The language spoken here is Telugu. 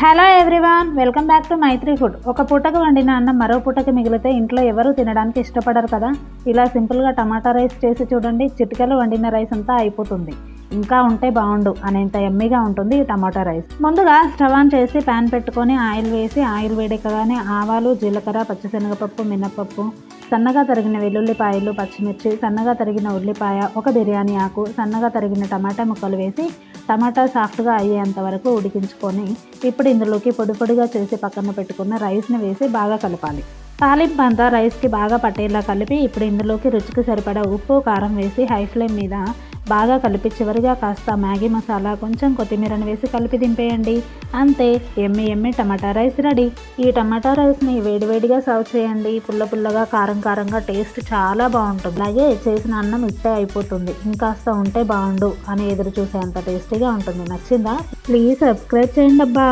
Hello everyone, welcome back to Maithri food. ఒక పూటకు వండిన అన్నం మరో పూటకి మిగిలితే ఇంట్లో ఎవరు తినడానికి ఇష్టపడరు కదా. ఇలా సింపుల్గా టమాటా రైస్ చేసి చూడండి. చిటికలో వండిన రైస్ అంతా అయిపోతుంది. ఇంకా ఉంటే బాగుండు అనేంత ఎమ్మీగా ఉంటుంది ఈ టమాటా రైస్. ముందుగా స్టవ్ ఆన్ చేసి ప్యాన్ పెట్టుకొని ఆయిల్ వేసి, ఆయిల్ వేడెక్కగానే ఆవాలు, జీలకర్ర, పచ్చిశనగపప్పు, మినపప్పు, సన్నగా తరిగిన వెల్లుల్లిపాయలు, పచ్చిమిర్చి, సన్నగా తరిగిన ఉల్లిపాయ, ఒక బిర్యానీ ఆకు, సన్నగా తరిగిన టమాటా ముక్కలు వేసి టమాటా సాఫ్ట్గా అయ్యేంత వరకు ఉడికించుకొని ఇప్పుడు ఇందులోకి పొడి పొడిగా చేసి పక్కన పెట్టుకున్న రైస్ని వేసి బాగా కలపాలి. తాలింపు అంతా రైస్కి బాగా పట్టేలా కలిపి ఇప్పుడు ఇందులోకి రుచికి సరిపడా ఉప్పు, కారం వేసి హై ఫ్లేమ్ మీద బాగా కలిపి చివరిగా కాస్త మ్యాగీ మసాలా, కొంచెం కొత్తిమీరను వేసి కలిపి దింపేయండి. అంతే, ఎమ్మి ఎమ్మి టమాటా రైస్ రెడీ. ఈ టమాటా రైస్ని వేడివేడిగా సర్వ్ చేయండి. పుల్ల పుల్లగా, కారం కారంగా టేస్ట్ చాలా బాగుంటుంది. అలాగే చేసిన అన్నం ఇట్టే అయిపోతుంది. ఇంకాస్త ఉంటే బాగుండు అని ఎదురు చూసేంత టేస్టీగా ఉంటుంది. నచ్చిందా? ప్లీజ్ సబ్స్క్రైబ్ చేయండి అబ్బా.